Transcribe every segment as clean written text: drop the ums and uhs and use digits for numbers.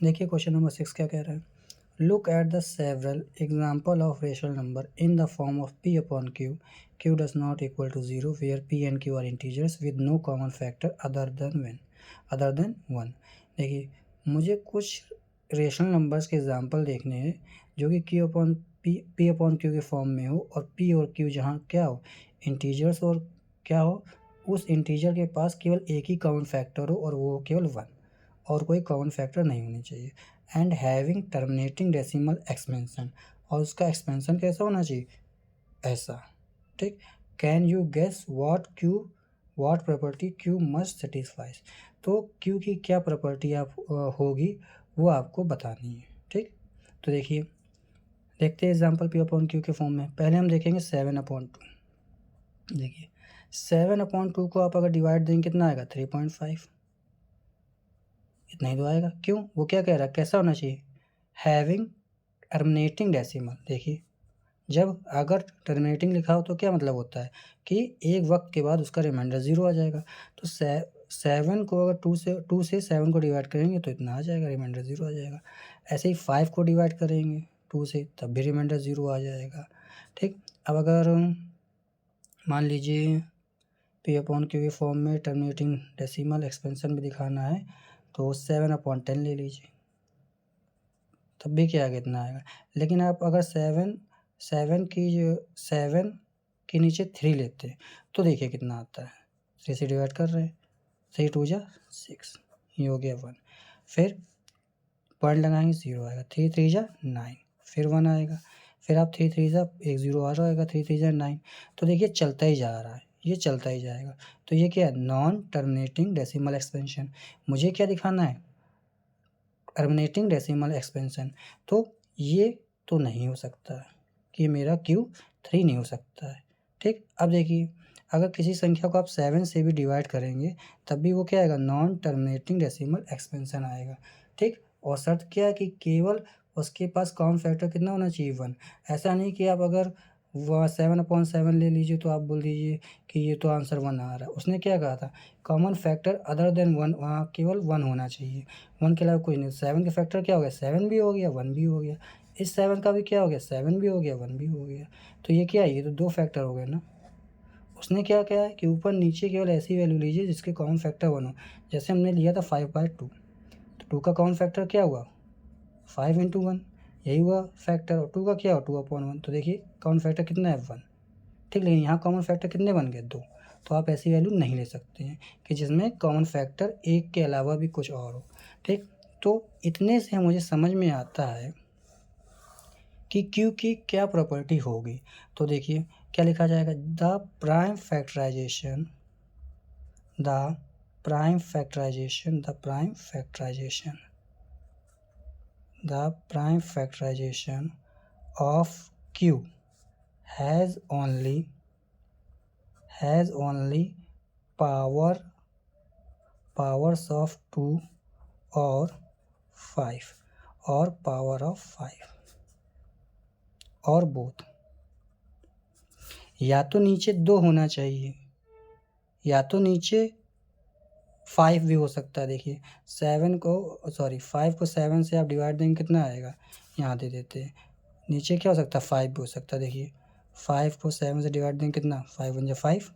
देखिए question number 6 क्या कह रहा है, look at the several example of rational number in the form of p upon q, q does not equal to 0 where p and q are integers with no common factor other than 1। देखिए मुझे कुछ rational numbers के example देखने हैं जो कि p upon Q के form में हो और p और q जहाँ क्या हो, इंटीजर्स, और क्या हो, उस इंटीजर के पास केवल एक ही कॉमन फैक्टर हो और वो केवल 1 और कोई कॉमन फैक्टर नहीं होनी चाहिए। And having terminating decimal expansion, और उसका एक्सपेंशन कैसा होना चाहिए, ऐसा। ठीक। Can you guess what property q must satisfies, तो क्यू की क्या प्रॉपर्टी आप होगी वो आपको बतानी है। ठीक। तो देखिए देखते हैं एग्जाम्पल p अपॉन क्यू के फॉर्म में। पहले हम देखेंगे 7/2। देखिए 7/2 को आप अगर डिवाइड देंगे कितना आएगा, 3.5, इतना ही तो आएगा। क्यों, वो क्या कह रहा है, कैसा होना चाहिए, हैविंग टर्मिनेटिंग डेसिमल। देखिए जब अगर टर्मिनेटिंग लिखा हो तो क्या मतलब होता है कि एक वक्त के बाद उसका रिमाइंडर 0 आ जाएगा। तो 7 को अगर 2 से 7 को डिवाइड करेंगे तो इतना आ जाएगा, रिमाइंडर 0 आ जाएगा। ऐसे ही 5 को डिवाइड करेंगे 2 से, तब भी रिमाइंडर 0 आ जाएगा। ठीक। अब अगर मान लीजिए p अपॉन क्यू के फॉर्म में टर्मिनेटिंग डेसिमल एक्सपेंशन भी दिखाना है तो 7/10 ले लीजिए, तब भी क्या आएगा, इतना आएगा। लेकिन आप अगर 7 के नीचे 3 लेते हैं तो देखिए कितना आता है, 3 से डिवाइड कर रहे हैं, 3 2 जा 6, ये हो गया 1। फिर पॉइंट लगाएंगे 0 आएगा, 3 3 जा 9, फिर 1 आएगा, फिर आप 3 3 जा 1 0 आ रहा आएगा, 3 3 जा 9। तो देखिए चलता ही जा रहा है, ये चलता ही जाएगा। तो ये क्या है, नॉन टर्मिनेटिंग डेसिमल एक्सपेंशन। मुझे क्या दिखाना है, टर्मिनेटिंग डेसिमल एक्सपेंशन। तो ये तो नहीं हो सकता है कि मेरा Q3 नहीं हो सकता है। ठीक। अब देखिए अगर किसी संख्या को आप 7 से भी डिवाइड करेंगे तब भी वो क्या आएगा, नॉन टर्मिनेटिंग डेसिमल एक्सपेंशन आएगा। ठीक। और शर्त क्या है कि केवल उसके पास कॉमन फैक्टर कितना होना चाहिए, 1। ऐसा नहीं कि आप अगर वह 7/7 ले लीजिए तो आप बोल दीजिए कि ये तो आंसर 1 आ रहा है। उसने क्या कहा था, कॉमन फैक्टर अदर देन 1, वहाँ केवल 1 होना चाहिए, 1 के अलावा कोई नहीं। 7 के फैक्टर क्या हो गया, 7 भी हो गया 1 भी हो गया, इस 7 का भी क्या हो गया, 7 भी हो गया 1 भी हो गया। तो ये क्या है, ये तो 2 फैक्टर हो गए ना। उसने क्या कहा है कि ऊपर नीचे केवल ऐसी वैल्यू लीजिए जिसके कॉमन फैक्टर 1 हो। जैसे हमने लिया था 5/2, तो 2 का कॉमन फैक्टर क्या हुआ, 5 × 1, यही हुआ फैक्टर। और 2 का क्या हुआ, 2/1। तो देखिए कॉमन फैक्टर कितना है, 1। ठीक। लेकिन यहाँ कॉमन फैक्टर कितने बन गए, 2। तो आप ऐसी वैल्यू नहीं ले सकते हैं कि जिसमें कॉमन फैक्टर 1 के अलावा भी कुछ और हो। ठीक। तो इतने से मुझे समझ में आता है कि Q की क्या प्रॉपर्टी होगी। तो देखिए क्या लिखा जाएगा, the prime factorization of Q has only powers of 2 or 5 or power of 5 और बोथ। या तो नीचे 2 होना चाहिए या तो नीचे 5 भी हो सकता है। देखिए 5 को 7 से आप डिवाइड देंगे कितना आएगा, यहाँ दे देते हैं, नीचे क्या हो सकता है, 5 भी हो सकता है। देखिए 5 को 7 से डिवाइड देंगे कितना, 5 1 जा 5,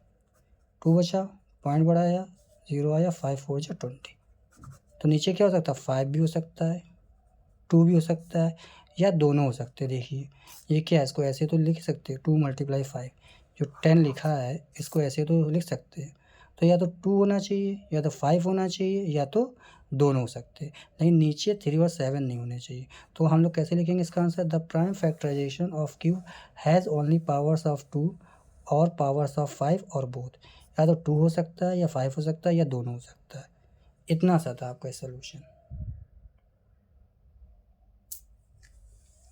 2 बचा, पॉइंट बढ़ाया 0 आया, 5 4 जा 20। तो नीचे क्या हो सकता है, 5 भी हो सकता है, 2 भी हो सकता है, या दोनों हो सकते हैं। देखिए ये क्या है, इसको ऐसे तो लिख सकते हैं, 2 × 5, जो 10 लिखा है इसको ऐसे तो लिख सकते हैं। तो या तो 2 होना चाहिए या तो 5 होना चाहिए या तो दोनों हो सकते हैं, लेकिन नीचे 3 और 7 नहीं होने चाहिए। तो हम लोग कैसे लिखेंगे इसका answer, the prime factorization of Q has only powers of 2 और पावर्स ऑफ 5 और बोथ। या तो 2 हो सकता है या 5 हो सकता है या दोनों हो सकता है। इतना सा था आपका सोल्यूशन।